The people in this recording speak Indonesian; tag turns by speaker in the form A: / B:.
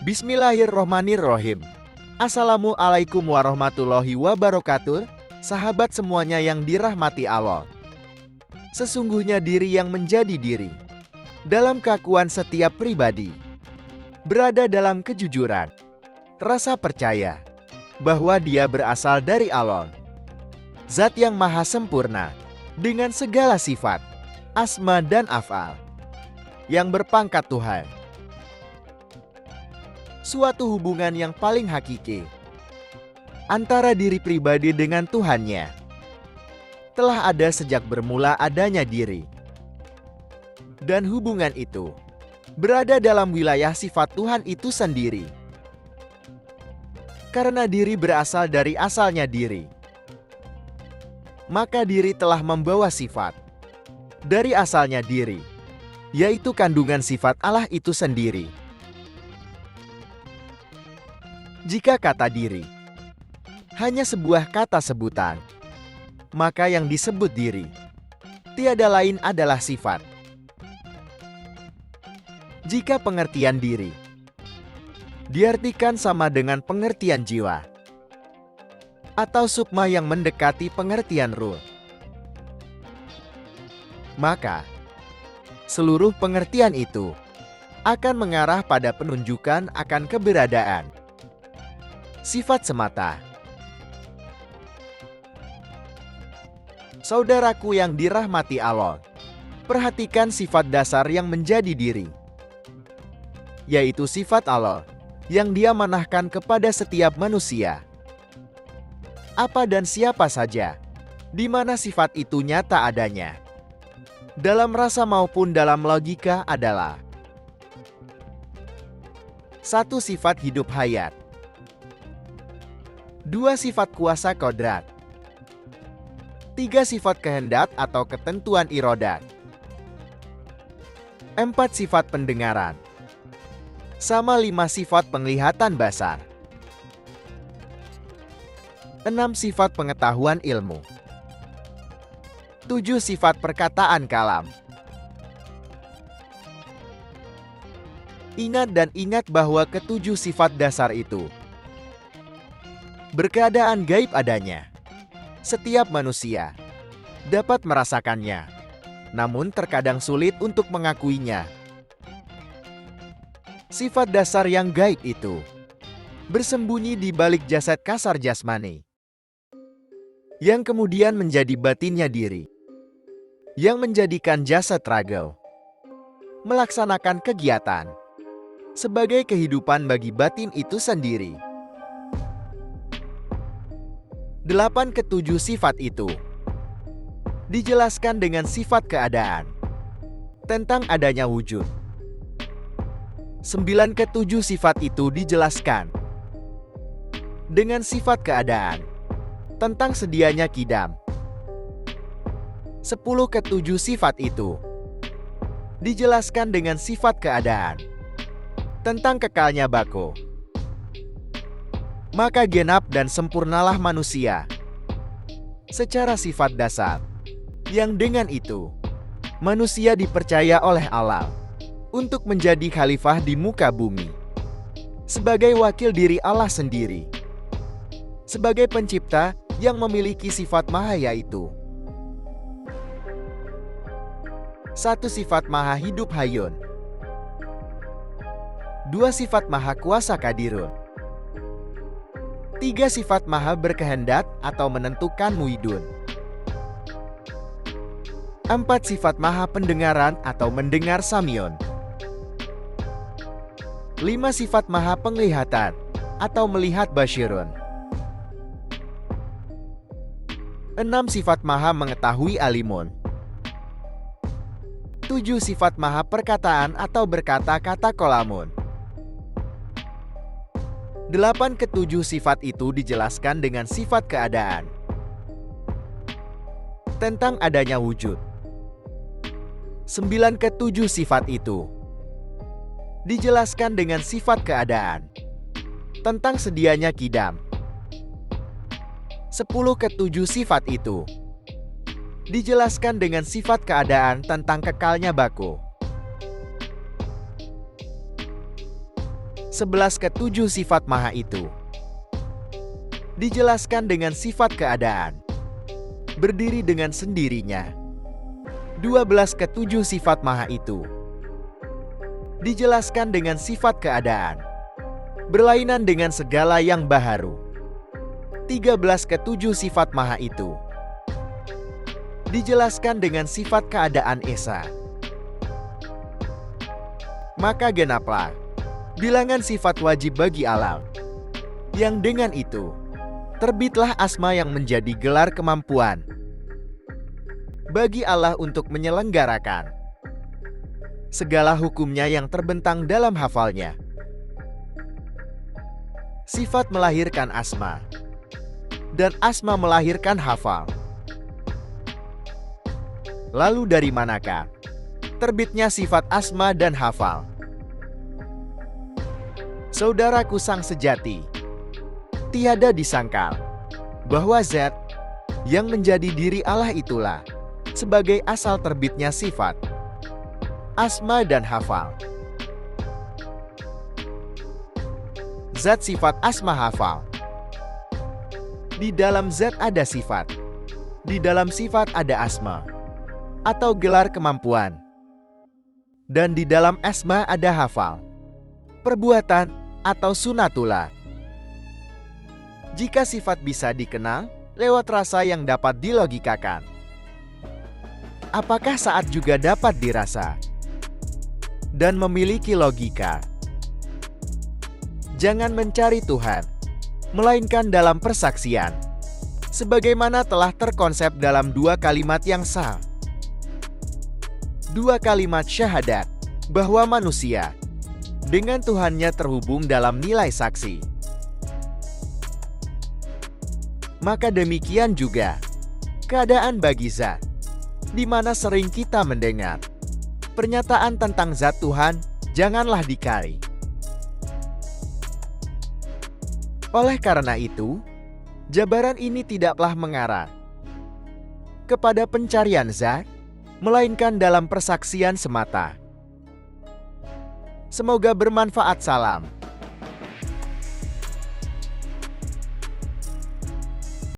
A: Bismillahirrohmanirrohim. Assalamualaikum warahmatullahi wabarakatuh. Sahabat semuanya yang dirahmati Allah. Sesungguhnya diri yang menjadi diri dalam keakuan setiap pribadi berada dalam kejujuran, rasa percaya bahwa dia berasal dari Allah, Zat yang maha sempurna dengan segala sifat, asma dan af'al, yang berpangkat Tuhan. Suatu hubungan yang paling hakiki antara diri pribadi dengan Tuhannya telah ada sejak bermula adanya diri. Dan hubungan itu berada dalam wilayah sifat Tuhan itu sendiri. Karena diri berasal dari asalnya diri, maka diri telah membawa sifat dari asalnya diri, yaitu kandungan sifat Allah itu sendiri. Jika kata diri hanya sebuah kata sebutan, maka yang disebut diri tiada lain adalah sifat. Jika pengertian diri diartikan sama dengan pengertian jiwa atau sukma yang mendekati pengertian ruh, maka seluruh pengertian itu akan mengarah pada penunjukan akan keberadaan sifat semata. Saudaraku yang dirahmati Allah, perhatikan sifat dasar yang menjadi diri, yaitu sifat Allah yang Dia manahkan kepada setiap manusia. Apa dan siapa saja, di mana sifat itu nyata adanya, dalam rasa maupun dalam logika adalah: 1. Sifat hidup hayat. 2. Sifat kuasa kodrat. 3. Sifat kehendak atau ketentuan irodat. 4. Sifat pendengaran. Sama 5 sifat penglihatan basar. 6. Sifat pengetahuan ilmu. 7. Sifat perkataan kalam. Ingat bahwa ketujuh sifat dasar itu berkeadaan gaib adanya. Setiap manusia dapat merasakannya, namun terkadang sulit untuk mengakuinya. Sifat dasar yang gaib itu bersembunyi di balik jasad kasar jasmani, yang kemudian menjadi batinnya diri, yang menjadikan jasad ragil melaksanakan kegiatan sebagai kehidupan bagi batin itu sendiri. 8 ketujuh sifat itu dijelaskan dengan sifat keadaan tentang adanya wujud. 9 ketujuh sifat itu dijelaskan dengan sifat keadaan tentang sedianya kidam. 10 ketujuh sifat itu dijelaskan dengan sifat keadaan tentang kekalnya bako. Maka genap dan sempurnalah manusia secara sifat dasar, yang dengan itu manusia dipercaya oleh Allah untuk menjadi khalifah di muka bumi, sebagai wakil diri Allah sendiri, sebagai pencipta yang memiliki sifat maha, yaitu 1. Sifat maha hidup hayun. 2. Sifat maha kuasa kadirun. 3. Sifat maha berkehendak atau menentukan muidun. 4. Sifat maha pendengaran atau mendengar samion. 5. Sifat maha penglihatan atau melihat basyirun. 6. Sifat maha mengetahui alimun. 7. Sifat maha perkataan atau berkata-kata kolamun. 8 ketujuh sifat itu dijelaskan dengan sifat keadaan tentang adanya wujud. 9 ketujuh sifat itu dijelaskan dengan sifat keadaan tentang sedianya kidam. 10 ketujuh sifat itu dijelaskan dengan sifat keadaan tentang kekalnya bako. 11 ke-7 sifat Maha itu dijelaskan dengan sifat keadaan, berdiri dengan sendirinya. 12 ke-7 sifat Maha itu dijelaskan dengan sifat keadaan, berlainan dengan segala yang baharu. 13 ke-7 sifat Maha itu dijelaskan dengan sifat keadaan esa. Maka genaplah bilangan sifat wajib bagi alam, yang dengan itu terbitlah asma yang menjadi gelar kemampuan bagi Allah untuk menyelenggarakan segala hukumnya yang terbentang dalam hafalnya. Sifat melahirkan asma, dan asma melahirkan hafal. Lalu dari manakah terbitnya sifat asma dan hafal? Saudaraku sang sejati, tiada disangkal bahwa zat yang menjadi diri Allah itulah sebagai asal terbitnya sifat asma dan hafal. Zat sifat asma hafal. Di dalam zat ada sifat, di dalam sifat ada asma atau gelar kemampuan, dan di dalam asma ada hafal, perbuatan atau sunatullah. Jika sifat bisa dikenal lewat rasa yang dapat dilogikakan, apakah saat juga dapat dirasa dan memiliki logika? Jangan mencari Tuhan, melainkan dalam persaksian, sebagaimana telah terkonsep dalam 2 kalimat yang sah. 2 kalimat syahadat, bahwa manusia dengan Tuhannya terhubung dalam nilai saksi. Maka demikian juga keadaan bagi zat, di mana sering kita mendengar pernyataan tentang zat Tuhan, janganlah dikari. Oleh karena itu, jabaran ini tidaklah mengarah kepada pencarian zat, melainkan dalam persaksian semata. Semoga bermanfaat. Salam.